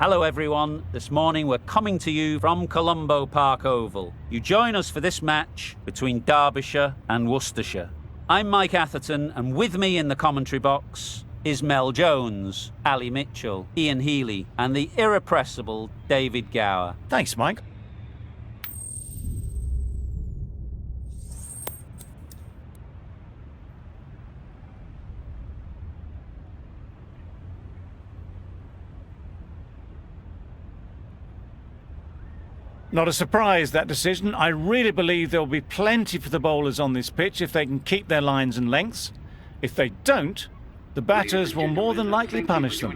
Hello everyone, this morning we're coming to you from Colombo Park Oval. You join us for this match between Derbyshire and Worcestershire. I'm Mike Atherton, and with me in the commentary box is Mel Jones, Ali Mitchell, Ian Healy and the irrepressible David Gower. Thanks, Mike. Not a surprise, that decision. I really believe there will be plenty for the bowlers on this pitch if they can keep their lines and lengths. If they don't, the batters will more than likely punish them.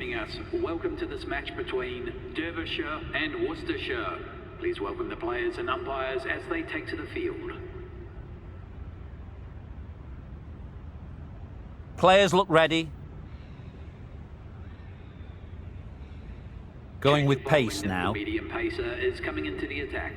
Welcome to this match between Derbyshire and Worcestershire. Please welcome the players and umpires as they take to the field. Players look ready. Going with pace now. The medium pacer is coming into the attack.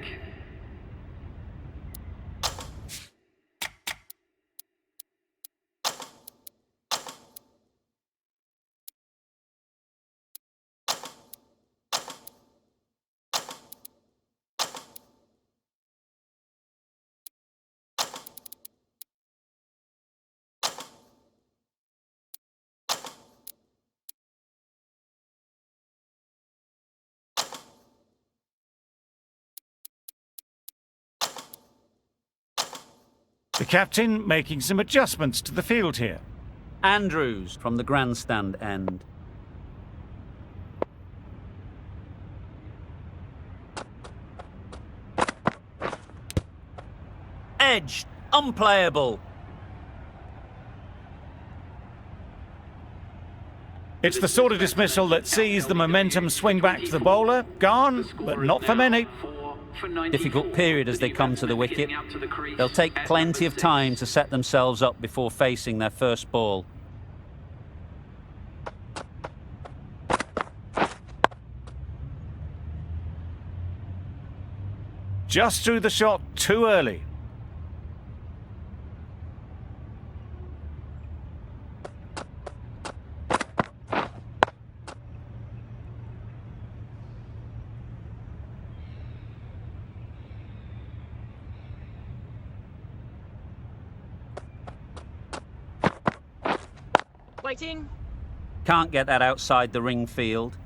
The captain making some adjustments to the field here. Andrews from the grandstand end. Edge, unplayable. It's the sort of dismissal that sees the momentum swing back to the bowler. Gone, but not for many. Difficult period as they come to the wicket. They'll take plenty of time to set themselves up before facing their first ball. Just threw the shot too early. Waiting. Can't get that outside the ring field.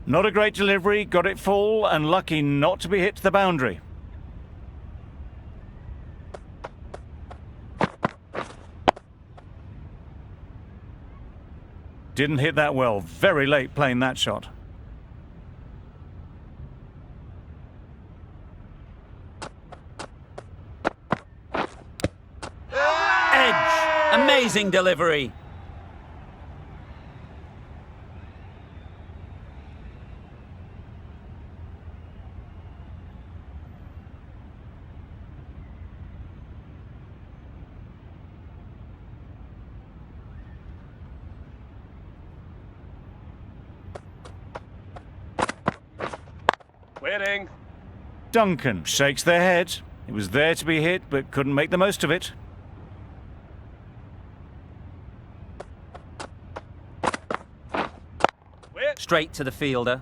Not a great delivery, got it full and lucky not to be hit to the boundary. Didn't hit that well, very late playing that shot. Amazing delivery. Waiting. Duncan shakes their head. It was there to be hit, but couldn't make the most of it. Straight to the fielder.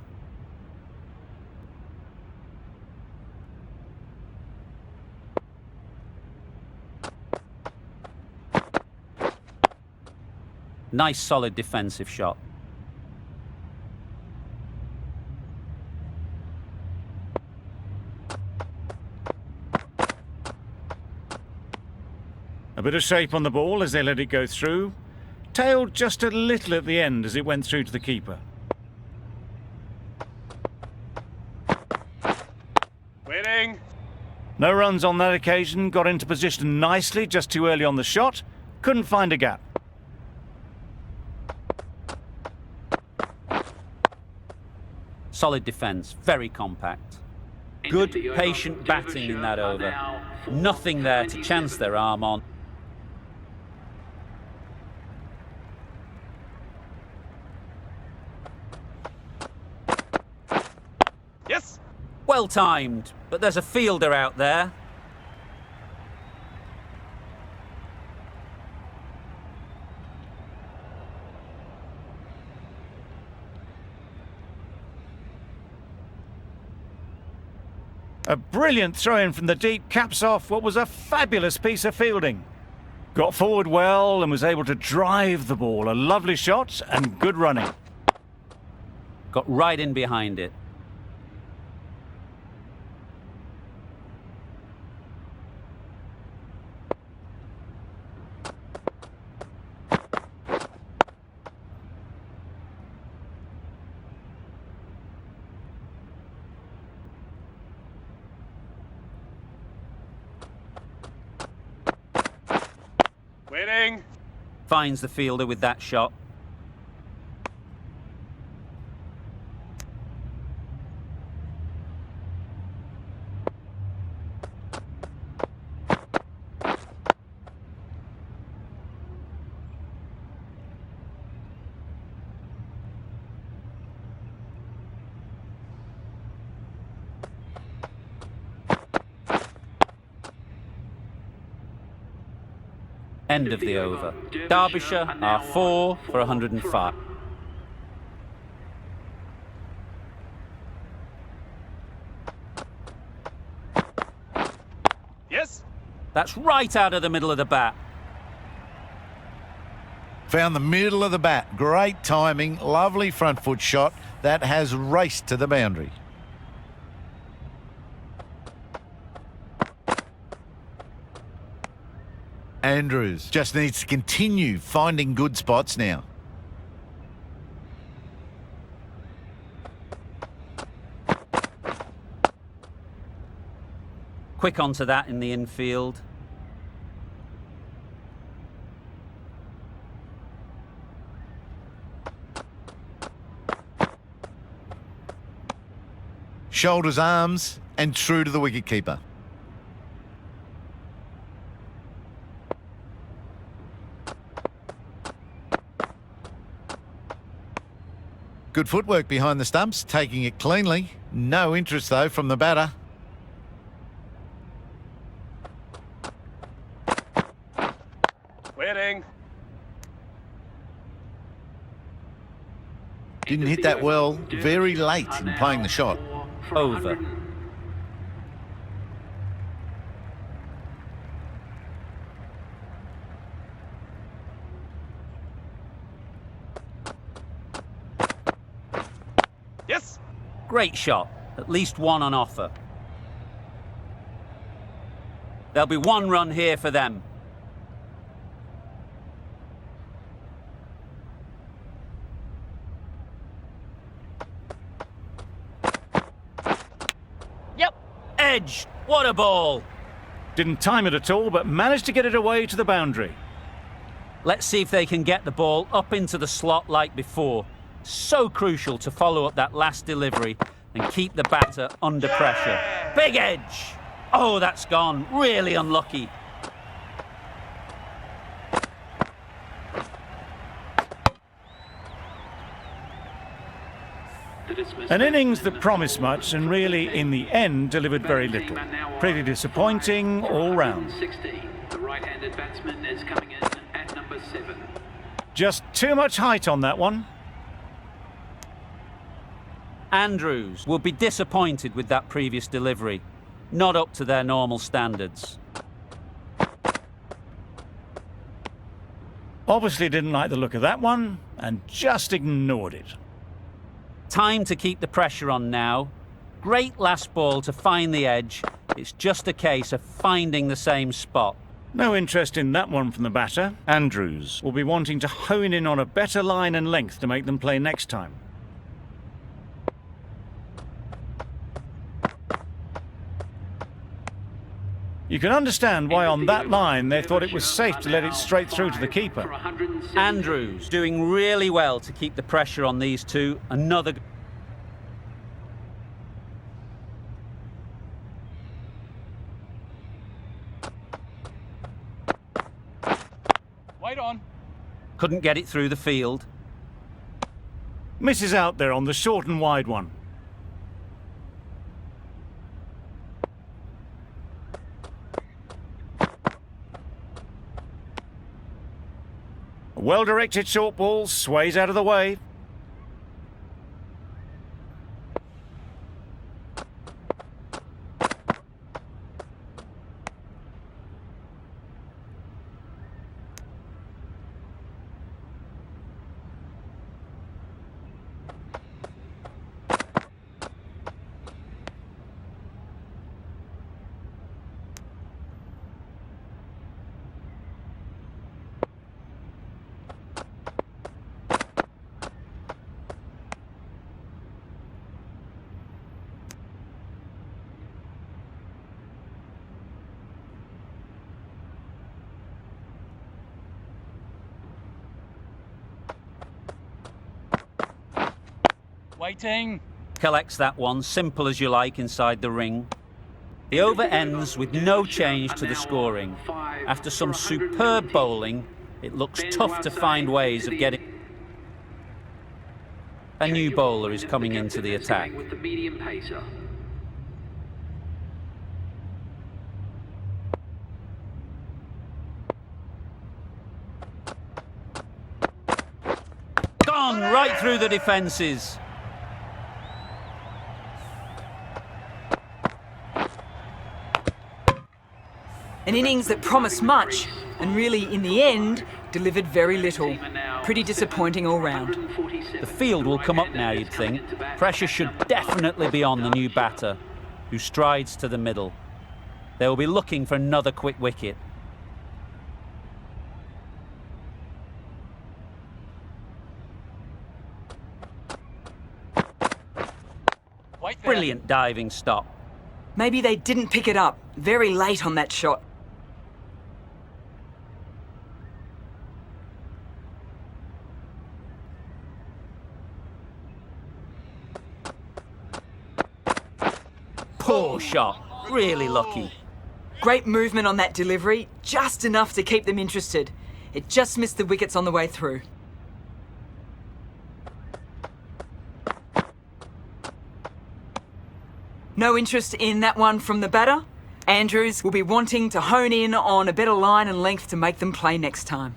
Nice solid defensive shot. A bit of shape on the ball as they let it go through. Tailed just a little at the end as it went through to the keeper. Waiting. No runs on that occasion, got into position nicely just too early on the shot. Couldn't find a gap. Solid defence, very compact. Good, patient batting in that over. Nothing there to chance their arm on. Yes. Well timed, but there's a fielder out there. A brilliant throw-in from the deep caps off what was a fabulous piece of fielding. Got forward well and was able to drive the ball. A lovely shot and good running. Got right in behind it. Waiting. Finds the fielder with that shot. End of the over. Derbyshire are 4 for 105. Yes. That's right out of the middle of the bat. Found the middle of the bat. Great timing, lovely front foot shot that has raced to the boundary. Andrews just needs to continue finding good spots now. Quick onto that in the infield. Shoulders, arms, and true to the wicketkeeper. Good footwork behind the stumps, taking it cleanly. No interest, though, from the batter. Waiting. Didn't hit that well, very late in playing the shot. Over. Yes. Great shot. At least one on offer. There'll be one run here for them. Yep. Edge. What a ball. Didn't time it at all, but managed to get it away to the boundary. Let's see if they can get the ball up into the slot like before. So crucial to follow up that last delivery and keep the batter under pressure. Big edge. Oh, that's gone. Really unlucky. An innings that promised much and really, in the end, delivered very little. Pretty disappointing all round. The right-handed batsman is coming in at number 7. Just too much height on that one. Andrews will be disappointed with that previous delivery. Not up to their normal standards. Obviously didn't like the look of that one and just ignored it. Time to keep the pressure on now. Great last ball to find the edge. It's just a case of finding the same spot. No interest in that one from the batter. Andrews will be wanting to hone in on a better line and length to make them play next time. You can understand why on that line they thought it was safe to let it straight through to the keeper. Andrews doing really well to keep the pressure on these two. Another... Wait on. Couldn't get it through the field. Misses out there on the short and wide one. A well-directed short ball sways out of the way. Waiting. Collects that one, simple as you like, inside the ring. The over ends with no change to the scoring. After some superb bowling, it looks tough to find ways of getting... A new bowler is coming into the attack. With the medium pacer. Gone right through the defences. An innings that promised much and really, in the end, delivered very little. Pretty disappointing all round. The field will come up now, you'd think. Pressure should definitely be on the new batter, who strides to the middle. They will be looking for another quick wicket. Wait there. Brilliant diving stop. Maybe they didn't pick it up. Very late on that shot. Poor shot. Really lucky. Great movement on that delivery, just enough to keep them interested. It just missed the wickets on the way through. No interest in that one from the batter. Andrews will be wanting to hone in on a better line and length to make them play next time.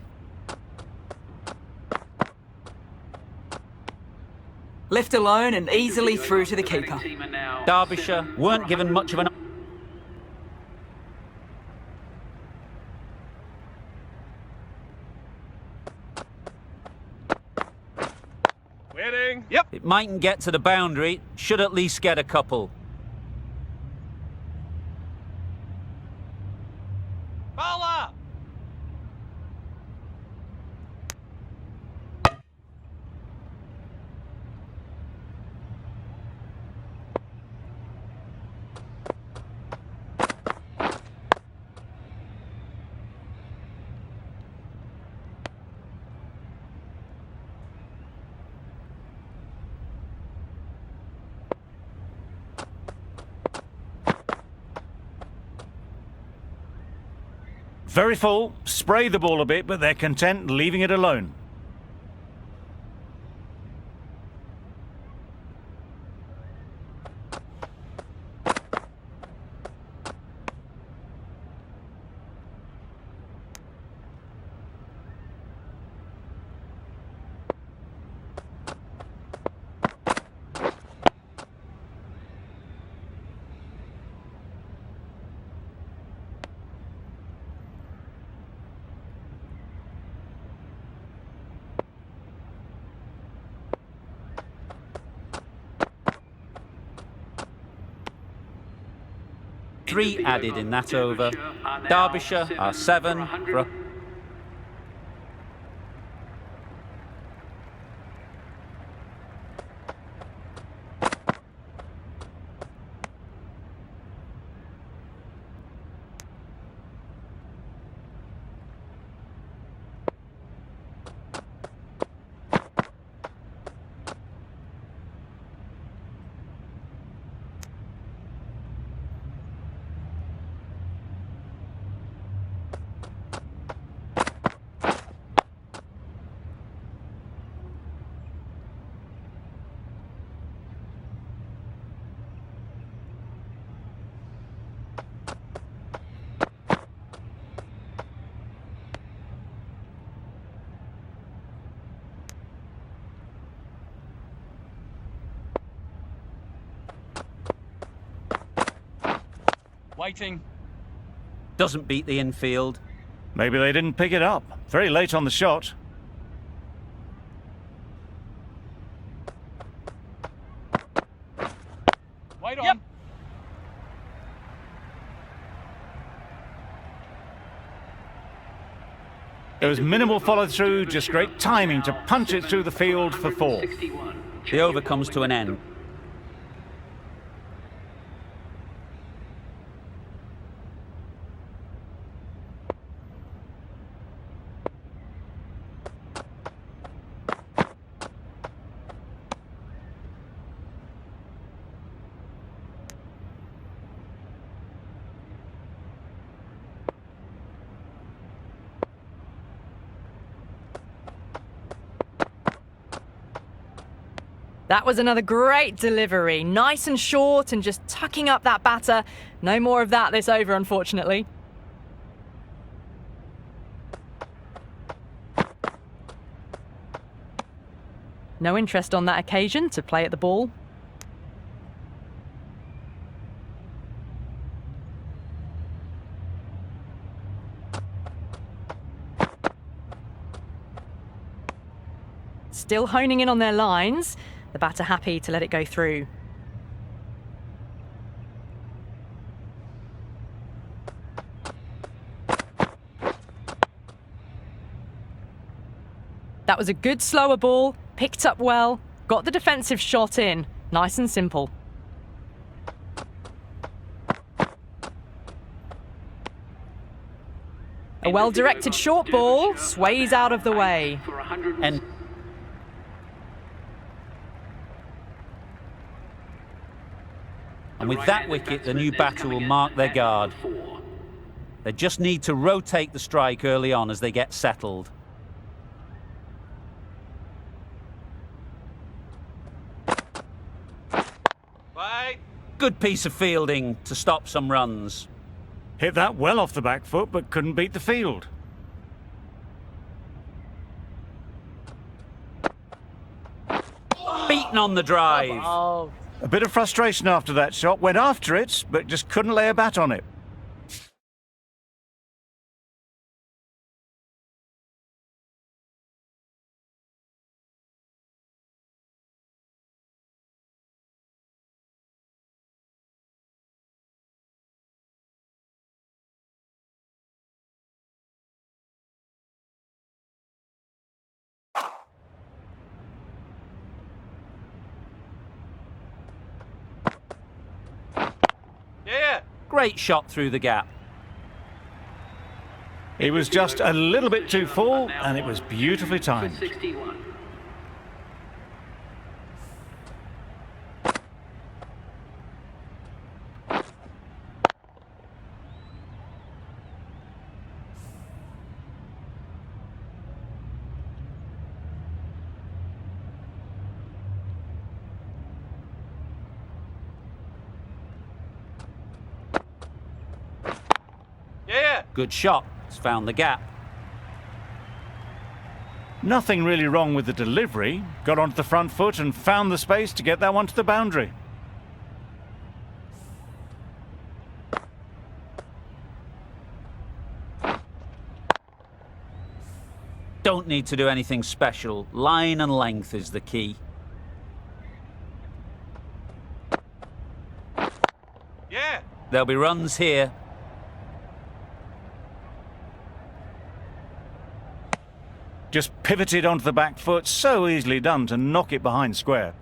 Left alone and easily through to the keeper. Derbyshire weren't given much of an... Waiting. Yep. It mightn't get to the boundary, should at least get a couple. Bowler. Very full, spray the ball a bit, but they're content leaving it alone. Three added in that over. Derbyshire are 7 for... Waiting. Doesn't beat the infield. Maybe they didn't pick it up. Very late on the shot. Wait on. There was minimal follow-through, just great timing to punch it through the field for 4. The over comes to an end. That was another great delivery. Nice and short and just tucking up that batter. No more of that this over, unfortunately. No interest on that occasion to play at the ball. Still honing in on their lines. The batter happy to let it go through. That was a good slower ball, picked up well, got the defensive shot in. Nice and simple. A well-directed short ball sways out of the way. And with that wicket, the new batter will mark their guard. They just need to rotate the strike early on as they get settled. Good piece of fielding to stop some runs. Hit that well off the back foot, but couldn't beat the field. Beaten on the drive. Oh. A bit of frustration after that shot. Went after it, but just couldn't lay a bat on it. Yeah. Great shot through the gap. He was just a little bit too full, and it was beautifully timed. 61. Yeah. Good shot. It's found the gap. Nothing really wrong with the delivery. Got onto the front foot and found the space to get that one to the boundary. Don't need to do anything special. Line and length is the key. Yeah. There'll be runs here. Just pivoted onto the back foot, so easily done to knock it behind square.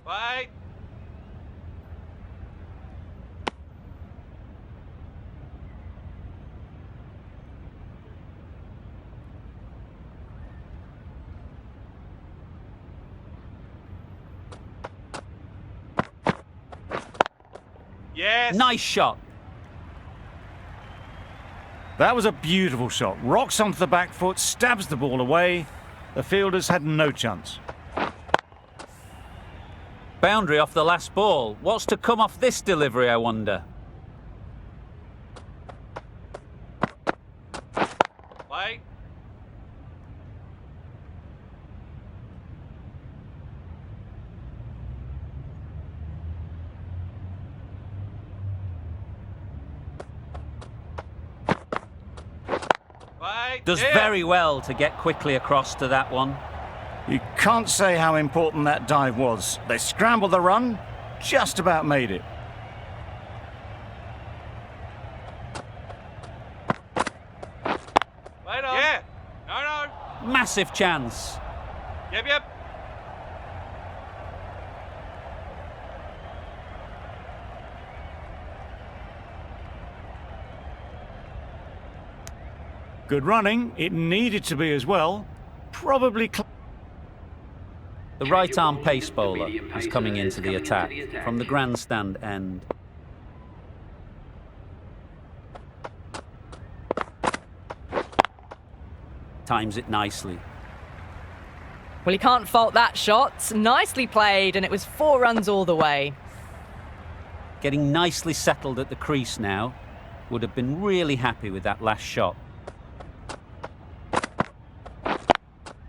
Wait. Yes. Nice shot. That was a beautiful shot. Rocks onto the back foot, stabs the ball away. The fielders had no chance. Boundary off the last ball. What's to come off this delivery, I wonder? Wait. Wait. Does Yeah. very well to get quickly across to that one. You can't say how important that dive was. They scrambled the run, just about made it. Wait on. Yeah. No. Massive chance. Yep. Good running. It needed to be as well. Probably... The right-arm pace bowler is coming into the attack from the grandstand end. times it nicely. Well, you can't fault that shot. Nicely played, and it was 4 runs all the way. Getting nicely settled at the crease now. Would have been really happy with that last shot.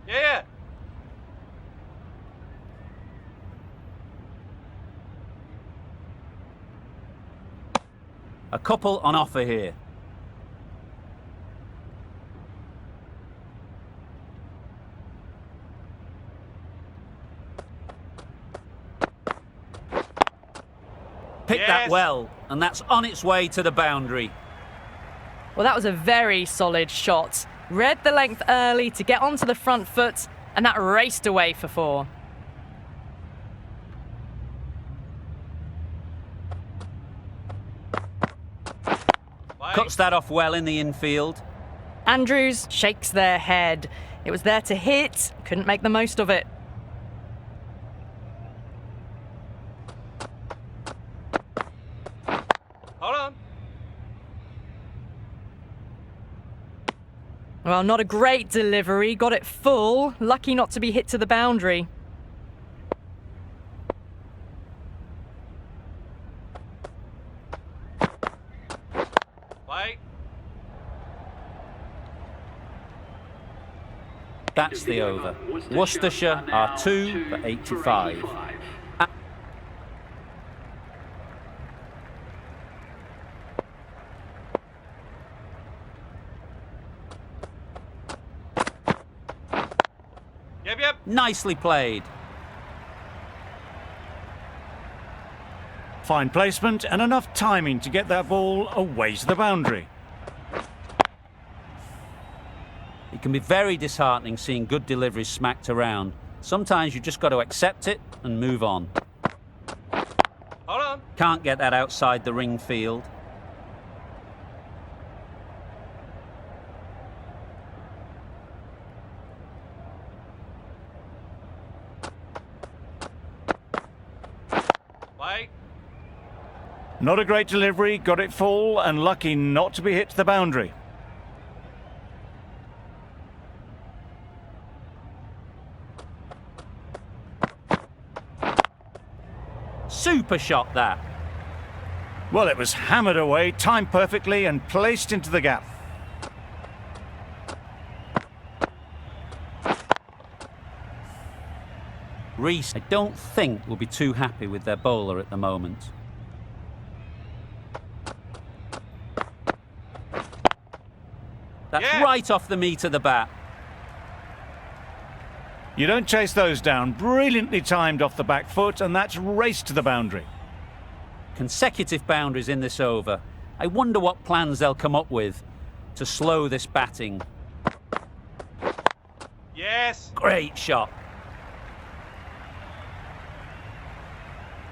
Yeah. A couple on offer here. Picked that Yes. well, and that's on its way to the boundary. Well, that was a very solid shot. Read the length early to get onto the front foot, and that raced away for 4. Play. Cuts that off well in the infield. Andrews shakes their head. It was there to hit, couldn't make the most of it. Hold on. Well, not a great delivery, got it full. Lucky not to be hit to the boundary. Play. That's the over. Worcestershire are 2 for 85. Yep. Nicely played. Fine placement and enough timing to get that ball away to the boundary. It can be very disheartening seeing good deliveries smacked around. Sometimes you just got to accept it and move on. Hold on. Can't get that outside the ring field. Play. Not a great delivery, got it full and lucky not to be hit to the boundary. Super shot that. Well, it was hammered away, timed perfectly and placed into the gap. Reese, I don't think will be too happy with their bowler at the moment. That's Yeah. right off the meat of the bat. You don't chase those down. Brilliantly timed off the back foot, and that's raced to the boundary. Consecutive boundaries in this over. I wonder what plans they'll come up with to slow this batting. Yes. Great shot.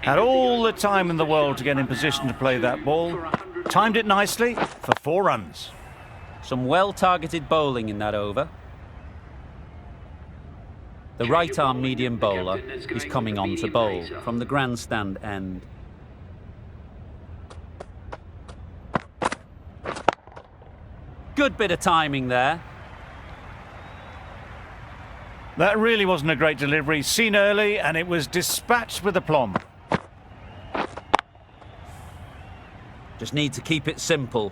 Had all the time in the world to get in position to play that ball. Timed it nicely for 4 runs. Some well-targeted bowling in that over. The right-arm medium bowler is coming on to bowl from the grandstand end. Good bit of timing there. That really wasn't a great delivery. Seen early, and it was dispatched with aplomb. Just need to keep it simple.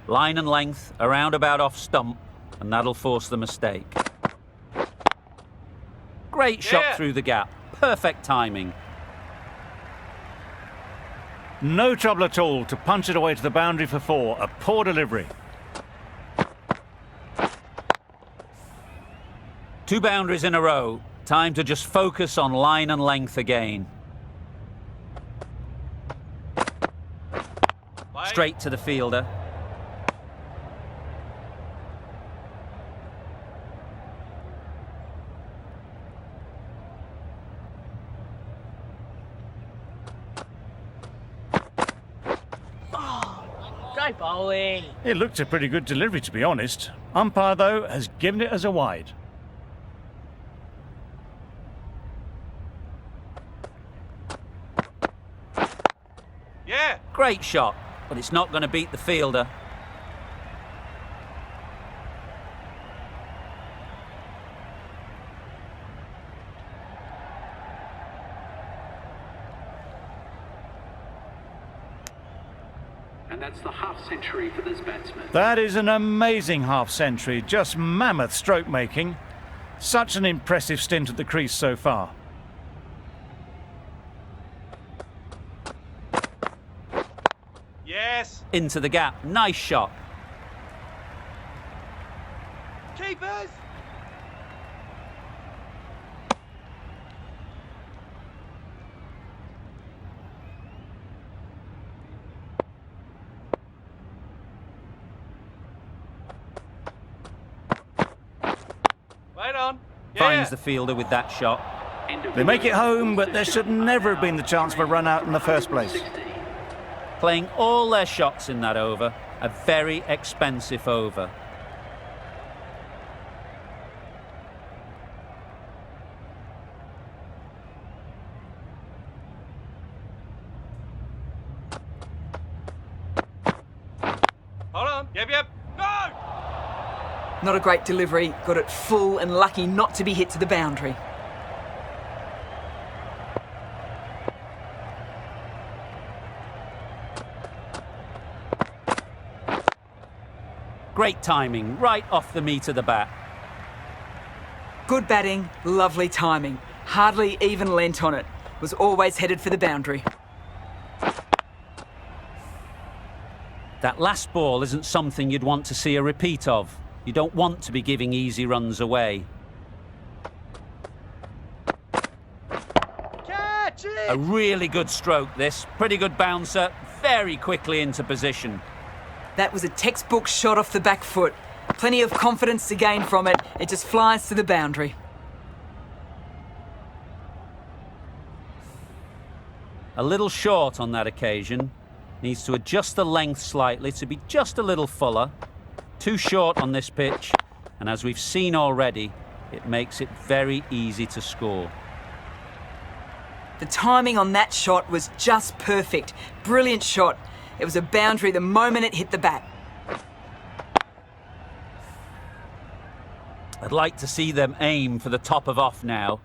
Line and length, around about off stump, and that'll force the mistake. Great shot Yeah. through the gap. Perfect timing. No trouble at all to punch it away to the boundary for 4. A poor delivery. 2 boundaries in a row. Time to just focus on line and length again. Play. Straight to the fielder. Great bowling. It looked a pretty good delivery, to be honest. Umpire, though, has given it as a wide. Yeah. Great shot, but it's not going to beat the fielder. the half-century for this batsman. That is an amazing half-century, just mammoth stroke making. Such an impressive stint at the crease so far. Yes. Into the gap. Nice shot. Keepers. Wait on. Finds the fielder with that shot. They make it home, but there should never have been the chance for a run out in the first place. Playing all their shots in that over. A very expensive over. Hold on. Yep. No! Not a great delivery, got it full and lucky not to be hit to the boundary. Great timing, right off the meat of the bat. Good batting, lovely timing. Hardly even lent on it. Was always headed for the boundary. That last ball isn't something you'd want to see a repeat of. You don't want to be giving easy runs away. Catch it! A really good stroke this. Pretty good bouncer, very quickly into position. That was a textbook shot off the back foot. Plenty of confidence to gain from it. It just flies to the boundary. A little short on that occasion. Needs to adjust the length slightly to be just a little fuller. Too short on this pitch, and as we've seen already, it makes it very easy to score. The timing on that shot was just perfect. Brilliant shot. It was a boundary the moment it hit the bat. I'd like to see them aim for the top of off now.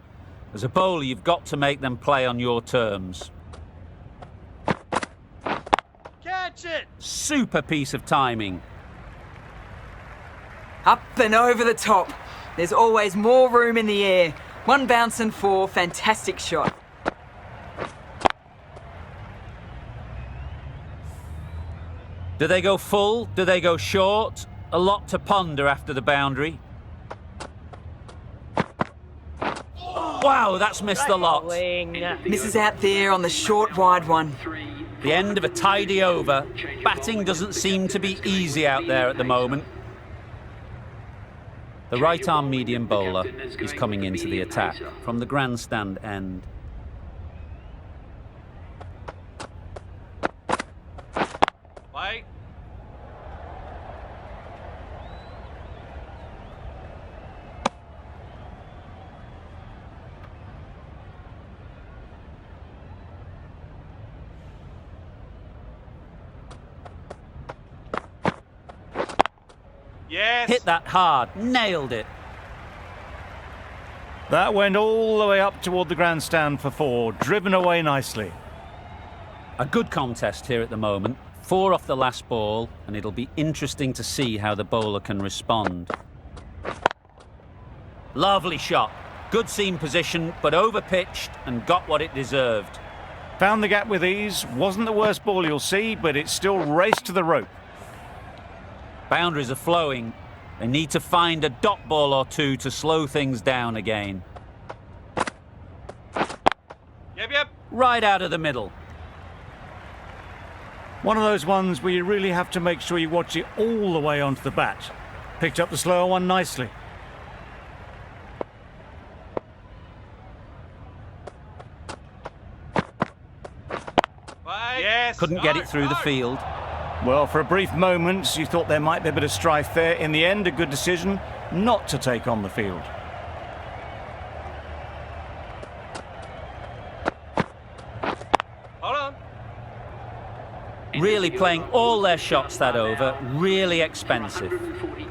As a bowler, you've got to make them play on your terms. Catch it! Super piece of timing. Up and over the top. There's always more room in the air. One bounce and four. Fantastic shot. Do they go full? Do they go short? A lot to ponder after the boundary. Wow, that's missed a lot. Misses out there on the short wide one. The end of a tidy over. Batting doesn't seem to be easy out there at the moment. The right-arm medium bowler is coming into the attack from the grandstand end. Wait. Yes. Hit that hard, nailed it. That went all the way up toward the grandstand for four, driven away nicely. A good contest here at the moment. 4 off the last ball, and it'll be interesting to see how the bowler can respond. Lovely shot. Good seam position, but over-pitched and got what it deserved. Found the gap with ease. Wasn't the worst ball you'll see, but it still raced to the rope. Boundaries are flowing. They need to find a dot ball or two to slow things down again. Yep. Right out of the middle. One of those ones where you really have to make sure you watch it all the way onto the bat. Picked up the slower one nicely. Wait. Yes. Couldn't get it through the field. Well, for a brief moment, you thought there might be a bit of strife there. In the end, a good decision not to take on the field. Hold on. Really playing all their shots that over. Really expensive. 140.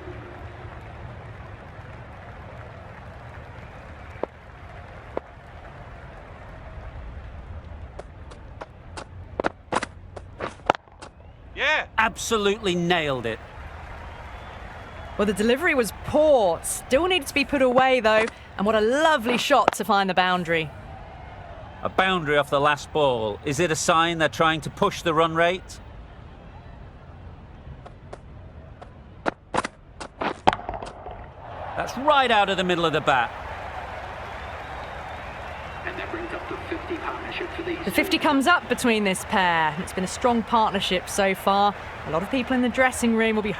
Yeah. absolutely nailed it. Well, the delivery was poor. Still needed to be put away, though. And what a lovely shot to find the boundary. A boundary off the last ball. Is it a sign they're trying to push the run rate? That's right out of the middle of the bat. And that brings up the 50 partnership for these. The 50 comes up between this pair. It's been a strong partnership so far. A lot of people in the dressing room will be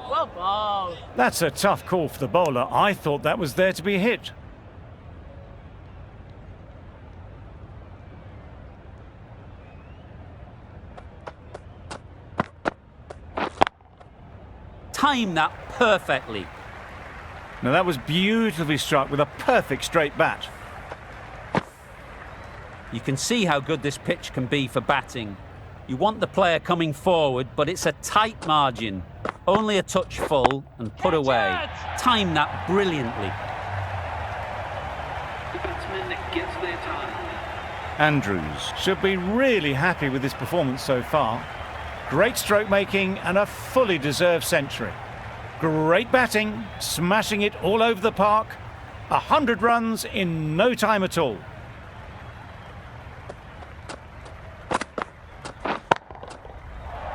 well bowled. That's a tough call for the bowler. I thought that was there to be hit. Timed that perfectly. Now that was beautifully struck with a perfect straight bat. You can see how good this pitch can be for batting. You want the player coming forward, but it's a tight margin. Only a touch full and put away. Timed that brilliantly. The batsman gets their time. Andrews should be really happy with his performance so far. Great stroke making and a fully deserved century. Great batting, smashing it all over the park. 100 runs in no time at all.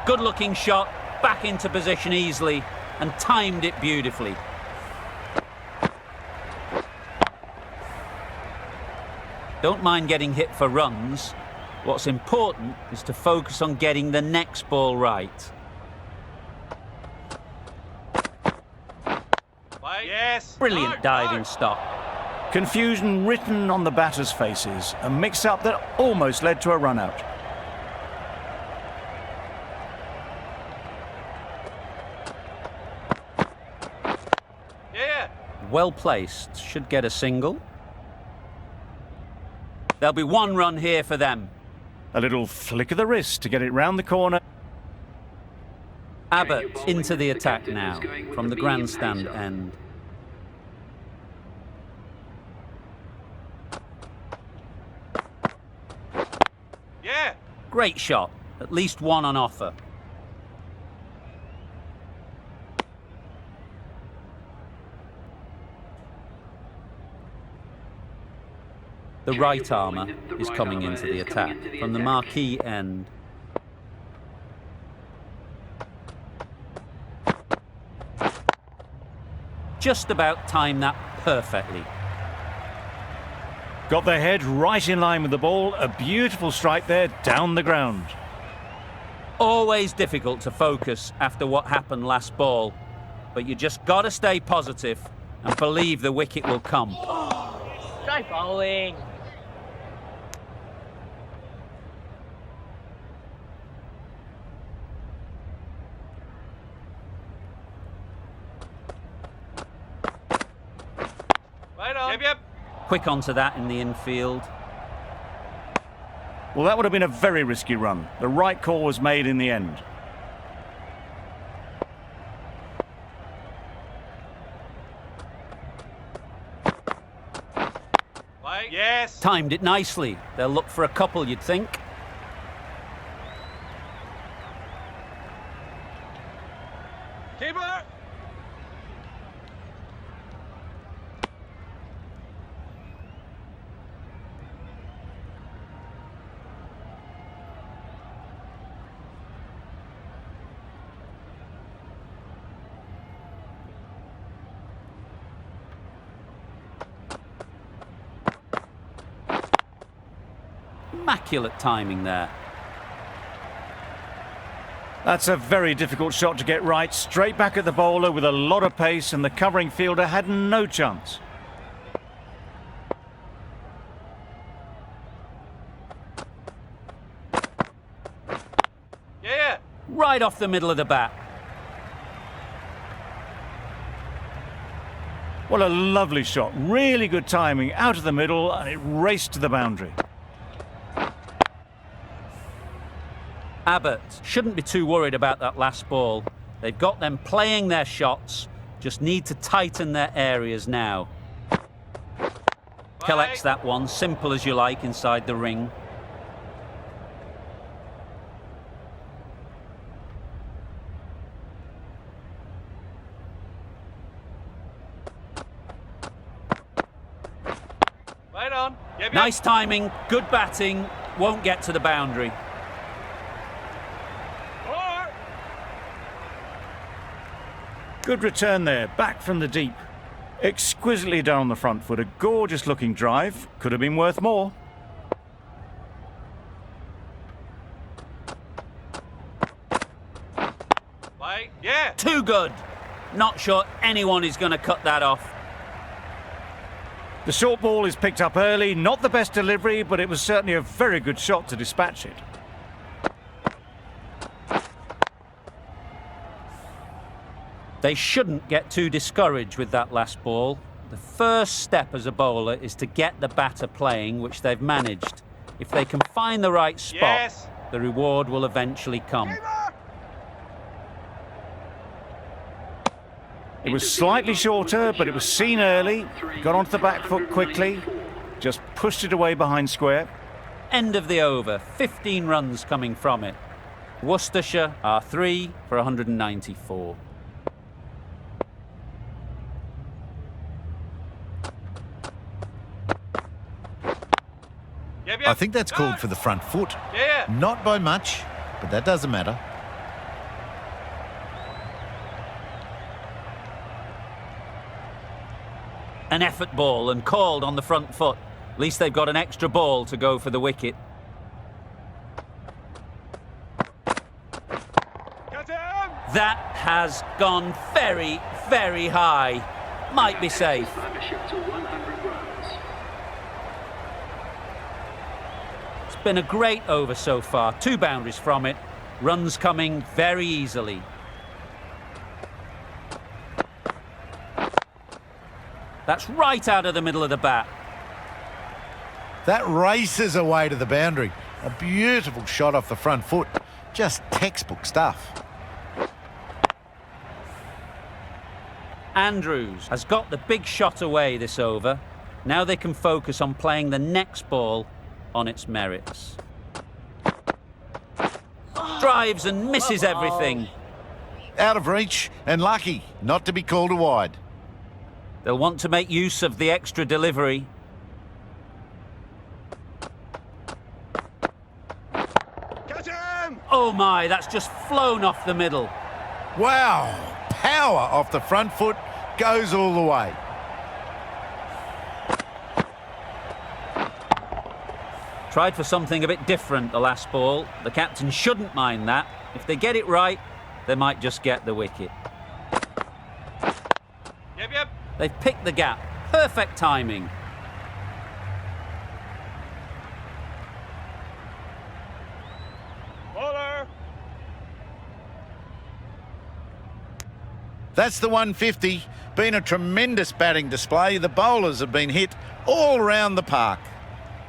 Good looking shot, back into position easily and timed it beautifully. Don't mind getting hit for runs. What's important is to focus on getting the next ball right. Yes. Brilliant Hard, diving hard. stop. Confusion written on the batters' faces. A mix-up that almost led to a run-out. Yeah. Well placed, should get a single. There'll be one run here for them. A little flick of the wrist to get it round the corner. Abbott into the attack now from the grandstand end. Yeah. Great shot, at least one on offer. The right armour is coming into the attack from the marquee end. Just about timed that perfectly. Got their head right in line with the ball. A beautiful strike there down the ground. Always difficult to focus after what happened last ball, but you just got to stay positive and believe the wicket will come. Try bowling. Right on. Yep. Quick onto that in the infield. Well, that would have been a very risky run. The right call was made in the end. Yes. Timed it nicely. They'll look for a couple, you'd think. Keeper. Immaculate timing there. That's a very difficult shot to get right. Straight back at the bowler with a lot of pace, and the covering fielder had no chance. Yeah. Right off the middle of the bat. What a lovely shot. Really good timing out of the middle, and it raced to the boundary. Abbott shouldn't be too worried about that last ball. They've got them playing their shots, just need to tighten their areas now. Collects that one, simple as you like, inside the ring. Right on. Yep, yep. Nice timing, good batting, won't get to the boundary. Good return there, back from the deep. Exquisitely done on the front foot, a gorgeous looking drive. Could have been worth more. Play. Yeah. Too good. Not sure anyone is going to cut that off. The short ball is picked up early, not the best delivery, but it was certainly a very good shot to dispatch it. They shouldn't get too discouraged with that last ball. The first step as a bowler is to get the batter playing, which they've managed. If they can find the right spot, Yes. the reward will eventually come. It was slightly shorter, but it was seen early, got onto the back foot quickly, just pushed it away behind square. End of the over, 15 runs coming from it. Worcestershire are 3 for 194. Yep, yep. I think that's called for the front foot. Yeah. Not by much, but that doesn't matter. An effort ball and called on the front foot. At least they've got an extra ball to go for the wicket. Cut him. That has gone very, very high. Might be safe. Derbyshire to 100 runs. It's been a great over so far. 2 boundaries from it. Runs coming very easily. That's right out of the middle of the bat. That races away to the boundary. A beautiful shot off the front foot. Just textbook stuff. Andrews has got the big shot away this over. Now they can focus on playing the next ball on its merits. Drives and misses everything. Out of reach and lucky not to be called a wide. They'll want to make use of the extra delivery. Cut him. Oh my, that's just flown off the middle. Wow, power off the front foot goes all the way. Tried for something a bit different the last ball. The captain shouldn't mind that. If they get it right, they might just get the wicket. Yep, yep. They've picked the gap. Perfect timing. Bowler. That's the 150. Been a tremendous batting display. The bowlers have been hit all around the park.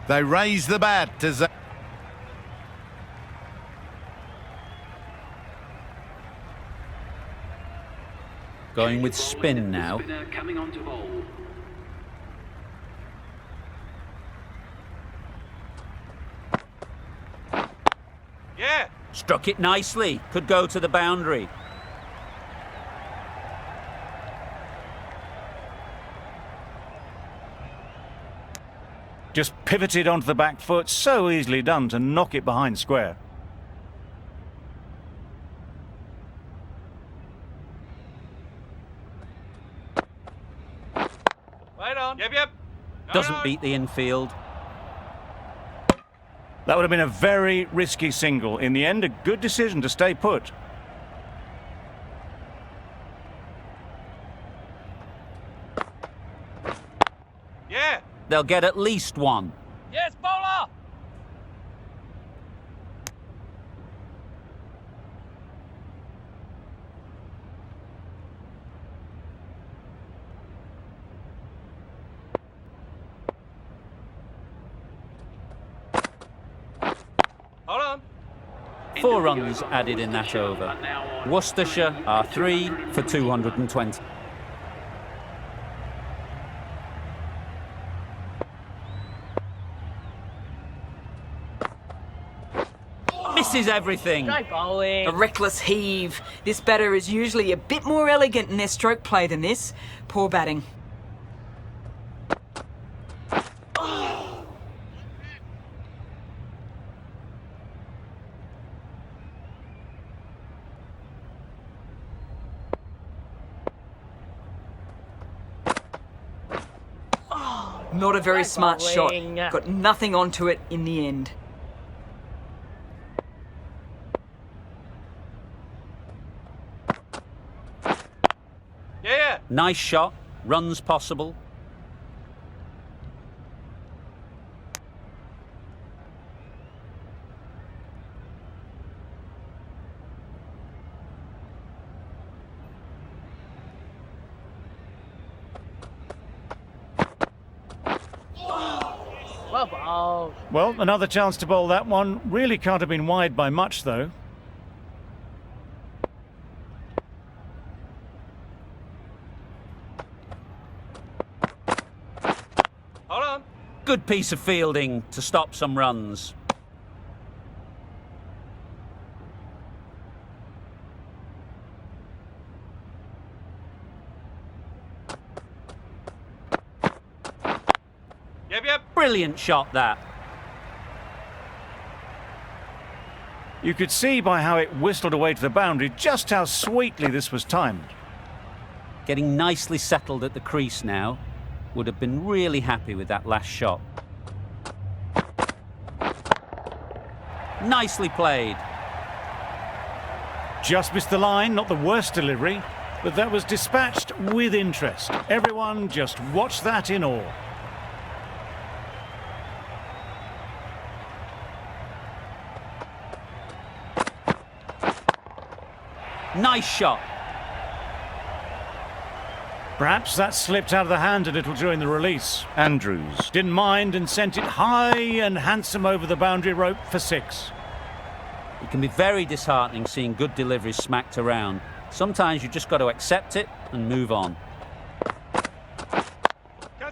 They raise the bat as they... Going with spin now. Spinner coming on to bowl. Yeah. Struck it nicely. Could go to the boundary. Just pivoted onto the back foot, so easily done to knock it behind square. Right on. Yep, yep. No, Doesn't no. beat the infield. That would have been a very risky single. In the end, a good decision to stay put. Yeah. They'll get at least one. Yes, bowler. Hold on. 4 runs added in that over. Worcestershire are 3 for 220. Misses everything. Great bowling. A reckless heave. This batter is usually a bit more elegant in their stroke play than this. Poor batting. Not a very Great smart shot. bowling. Got nothing onto it in the end. Yeah. Nice shot. Runs possible. Well bowled. Well, another chance to bowl that one. Really can't have been wide by much, though. Hold on. Good piece of fielding to stop some runs. Yep. Brilliant shot, that. You could see by how it whistled away to the boundary just how sweetly this was timed. Getting nicely settled at the crease now. Would have been really happy with that last shot. Nicely played. Just missed the line, not the worst delivery, but that was dispatched with interest. Everyone just watched that in awe. Nice shot. Perhaps that slipped out of the hand a little during the release. Andrews didn't mind and sent it high and handsome over the boundary rope for 6. It can be very disheartening seeing good deliveries smacked around. Sometimes you just got to accept it and move on.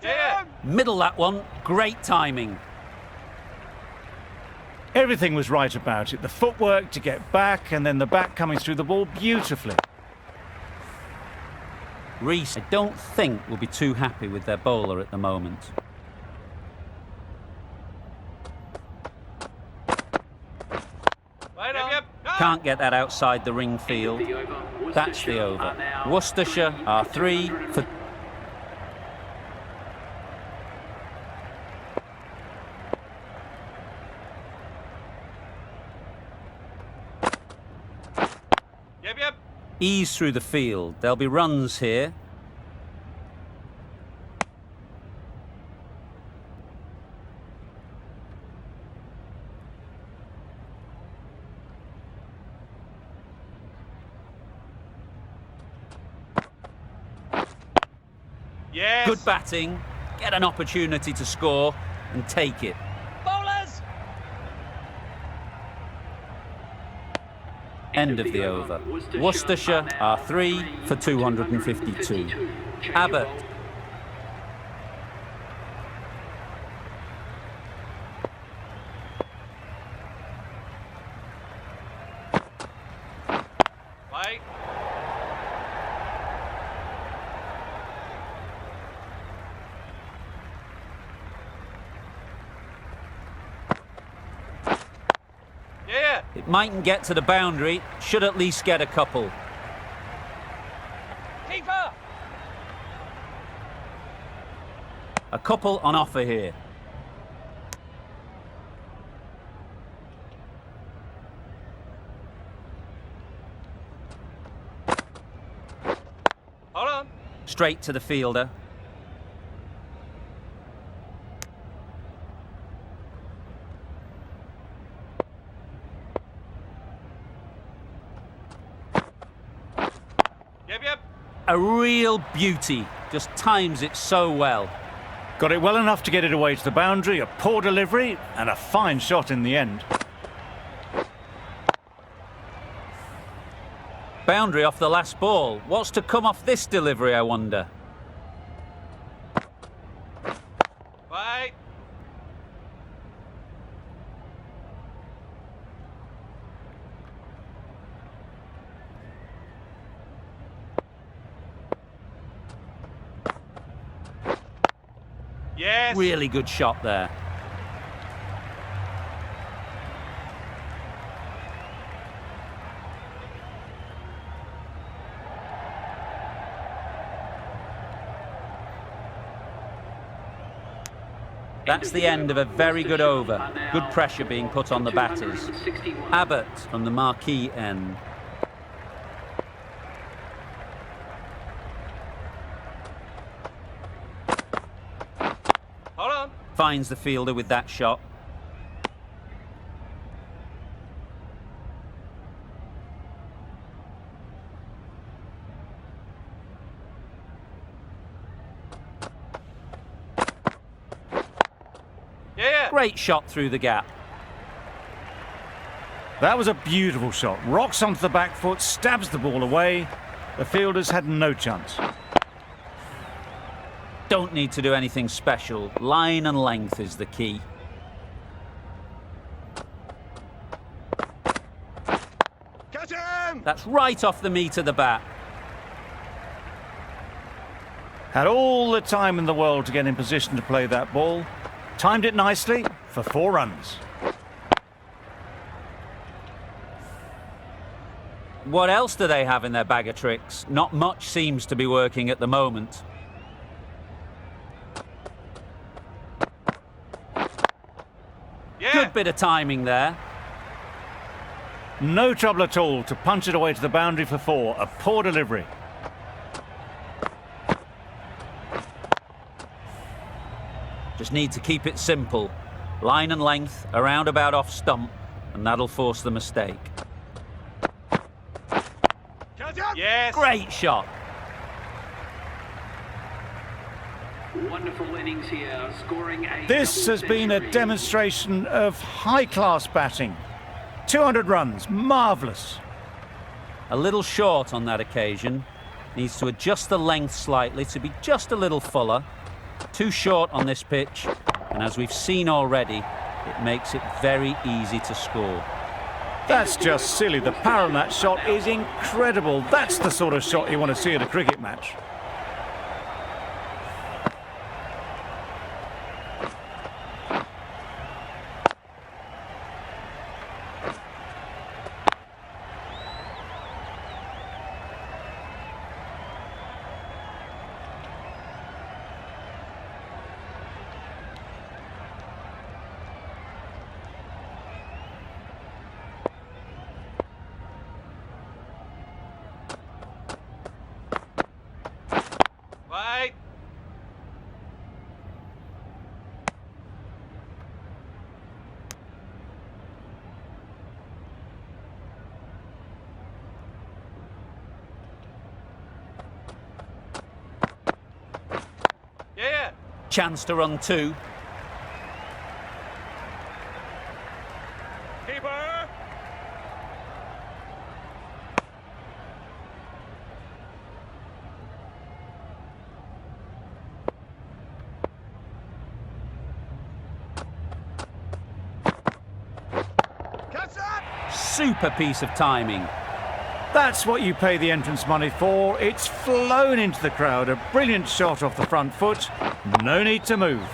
Yeah. Middle that one. Great timing. Everything was right about it. The footwork to get back and then the back coming through the ball beautifully. Reese, I don't think will be too happy with their bowler at the moment. Right on. Yep. Can't get that outside the ring field. The over. That's the Worcestershire over. are now Worcestershire are 3 for... Yep. Ease through the field. There'll be runs here. Yes. Good batting. Get an opportunity to score and take it. Bowlers. End of the over. Worcestershire are 3 for 252. Abbott. Right. Yeah. It mightn't get to the boundary. Should at least get a couple. Keeper. A couple on offer here. Hold on. Straight to the fielder. Yep. A real beauty. Just times it so well. Got it well enough to get it away to the boundary, a poor delivery and a fine shot in the end. Boundary off the last ball. What's to come off this delivery, I wonder? Right. Yes. Really good shot there. That's the end of a very good over. Good pressure being put on the batters. Abbott from the marquee end. Hold on. Finds the fielder with that shot. Yeah. Great shot through the gap. That was a beautiful shot. Rocks onto the back foot, stabs the ball away. The fielders had no chance. Don't need to do anything special. Line and length is the key. Catch him. That's right off the meat of the bat. Had all the time in the world to get in position to play that ball. Timed it nicely for 4 runs. What else do they have in their bag of tricks? Not much seems to be working at the moment. Yeah. Good bit of timing there. No trouble at all to punch it away to the boundary for 4. A poor delivery. Just need to keep it simple. Line and length, around about off stump, and that'll force the mistake. Catch him. Yes. Great shot. Wonderful innings here, scoring a This double has been a century. demonstration of high-class batting. 200 runs, marvellous. A little short on that occasion. Needs to adjust the length slightly to be just a little fuller. Too short on this pitch, and as we've seen already, it makes it very easy to score. That's just silly. The power on that shot is incredible. That's the sort of shot you want to see at a cricket match. Wait. Yeah. Chance to run 2. Keeper. Catch that. Super piece of timing. That's what you pay the entrance money for. It's flown into the crowd. A brilliant shot off the front foot. No need to move.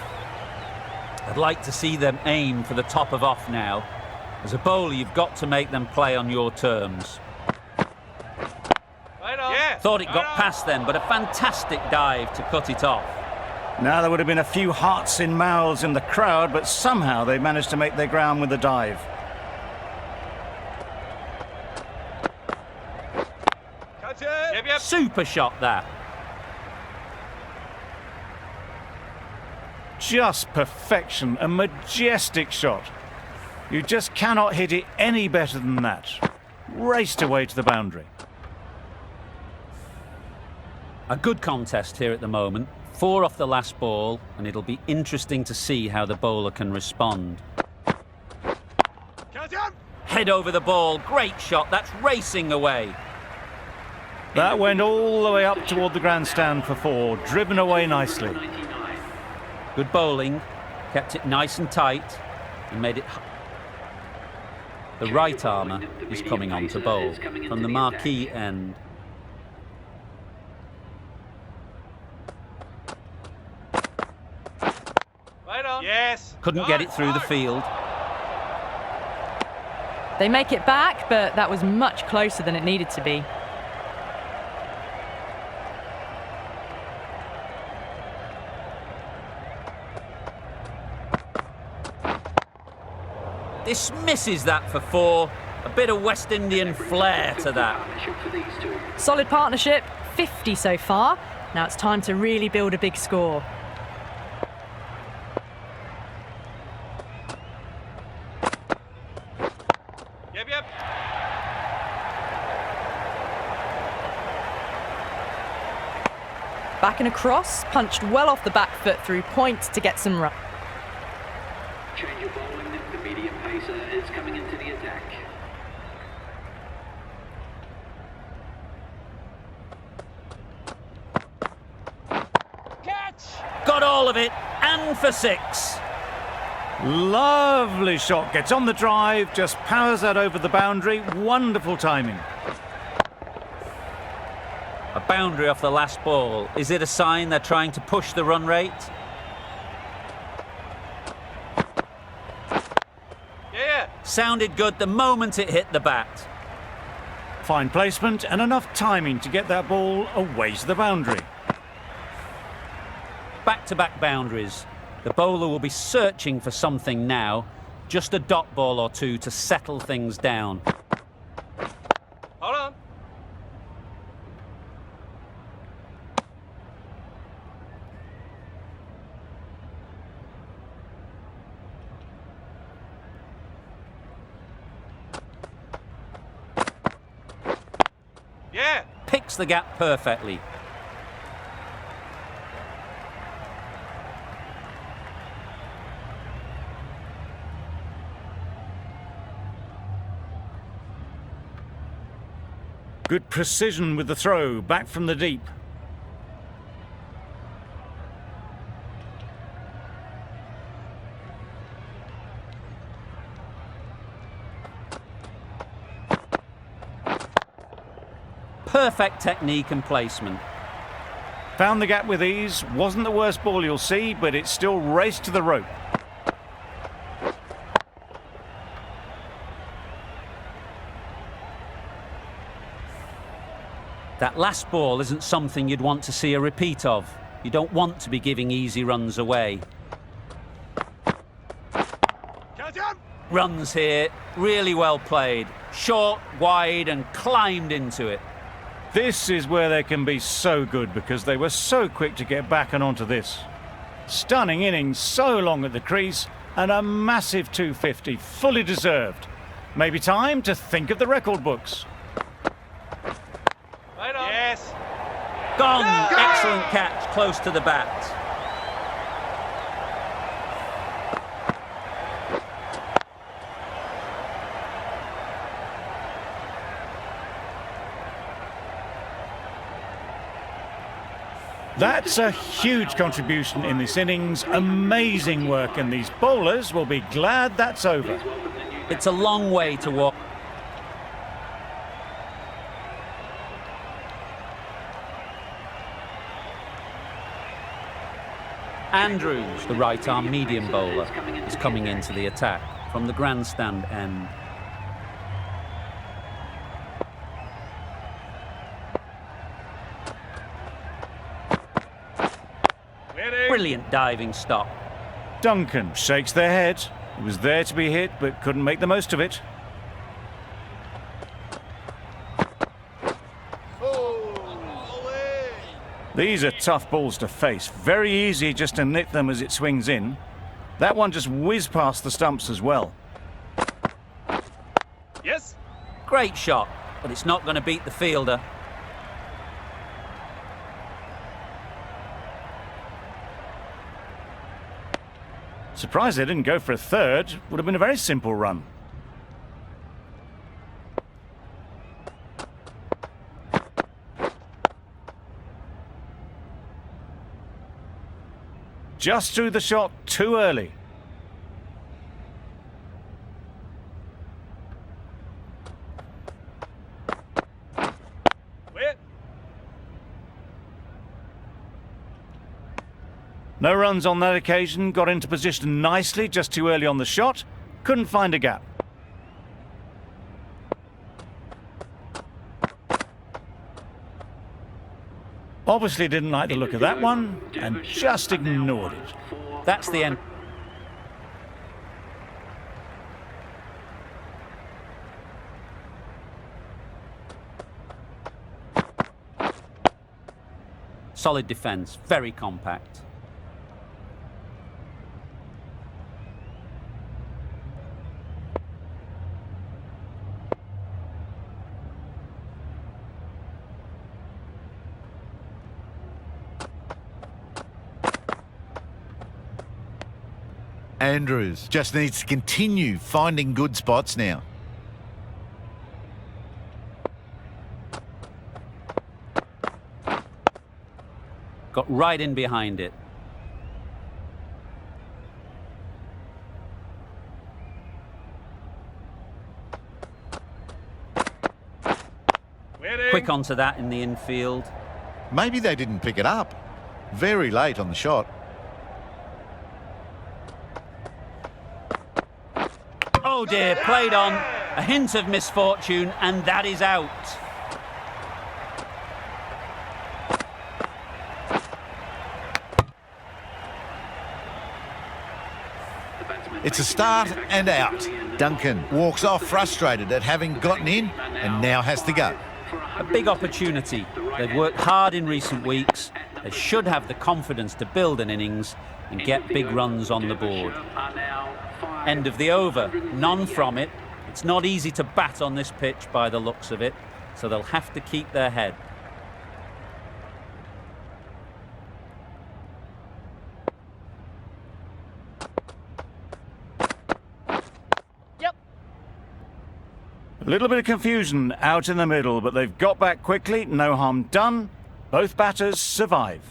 I'd like to see them aim for the top of off now. As a bowler, you've got to make them play on your terms. Right on. Yeah. Thought it got past them, but a fantastic dive to cut it off. Now there would have been a few hearts in mouths in the crowd, but somehow they managed to make their ground with the dive. Catch it. Yep, yep. Super shot that. Just perfection, a majestic shot. You just cannot hit it any better than that. Raced away to the boundary. A good contest here at the moment. 4 off the last ball, and it'll be interesting to see how the bowler can respond. Catch him. Head over the ball. Great shot. That's racing away. That went all the way up toward the grandstand for 4, driven away nicely. 99. Good bowling. Kept it nice and tight and made it... The right armour is coming on to bowl from the marquee end. Right on. Yes. Couldn't get it through the field. They make it back, but that was much closer than it needed to be. This misses that for 4. A bit of West Indian flair to that. Partnership for these two. Solid partnership, 50 so far. Now it's time to really build a big score. Yep, yep. Back and across, punched well off the back foot through point to get some run. Change of bowling. The medium pacer is coming into the attack. Got all of it, and for 6. Lovely shot. Gets on the drive, just powers that over the boundary. Wonderful timing. A boundary off the last ball. Is it a sign they're trying to push the run rate? Yeah. Sounded good the moment it hit the bat. Fine placement and enough timing to get that ball away to the boundary. Back-to-back boundaries. The bowler will be searching for something now. Just a dot ball or two to settle things down. Hold on. Yeah. Picks the gap perfectly. Good precision with the throw, back from the deep. Perfect technique and placement. Found the gap with ease. Wasn't the worst ball you'll see, but it still raced to the rope. That last ball isn't something you'd want to see a repeat of. You don't want to be giving easy runs away. Catch him. Runs here, really well played. Short, wide and climbed into it. This is where they can be so good because they were so quick to get back and onto this. Stunning innings, so long at the crease, and a massive 250, fully deserved. Maybe time to think of the record books. Right on. Yes. Gone! Excellent catch, close to the bat. That's a huge contribution in this innings. Amazing work, and these bowlers will be glad that's over. It's a long way to walk. Andrews, the right-arm medium bowler, is coming into the attack from the grandstand end. Brilliant diving stop. Duncan shakes their head. He was there to be hit, but couldn't make the most of it. These are tough balls to face. Very easy just to nick them as it swings in. That one just whizzed past the stumps as well. Yes. Great shot, but it's not going to beat the fielder. Surprised they didn't go for a third. Would have been a very simple run. Just threw the shot too early. No runs on that occasion, got into position nicely just too early on the shot, couldn't find a gap. Obviously didn't like the look of that one and just ignored it. That's the end. Solid defence, very compact. Andrews just needs to continue finding good spots now. Got right in behind it. Waiting. Quick onto that in the infield. Maybe they didn't pick it up. Very late on the shot. Oh dear, played on. A hint of misfortune, and that is out. It's a start and out. Duncan walks off frustrated at having gotten in and now has to go. A big opportunity. They've worked hard in recent weeks. They should have the confidence to build an innings and get big runs on the board. End of the over. None from it. It's not easy to bat on this pitch by the looks of it, so they'll have to keep their head. Yep. A little bit of confusion out in the middle, but they've got back quickly, no harm done. Both batters survive.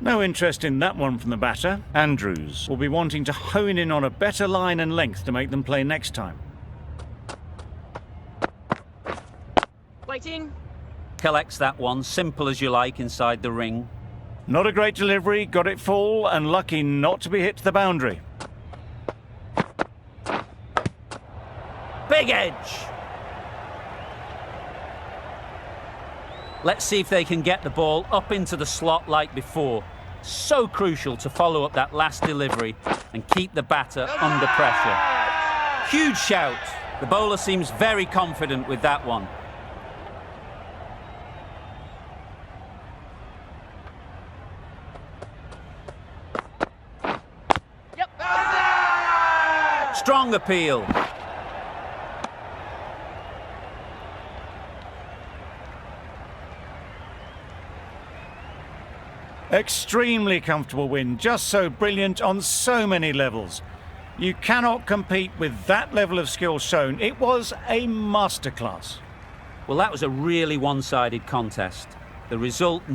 No interest in that one from the batter. Andrews will be wanting to hone in on a better line and length to make them play next time. Waiting. Collects that one, simple as you like, inside the ring. Not a great delivery, got it full and lucky not to be hit to the boundary. Big edge! Let's see if they can get the ball up into the slot like before. So crucial to follow up that last delivery and keep the batter under pressure. Huge shout. The bowler seems very confident with that one. Yep. Strong appeal. Extremely comfortable win, just so brilliant on so many levels. You cannot compete with that level of skill shown. It was a masterclass. Well, that was a really one-sided contest. The result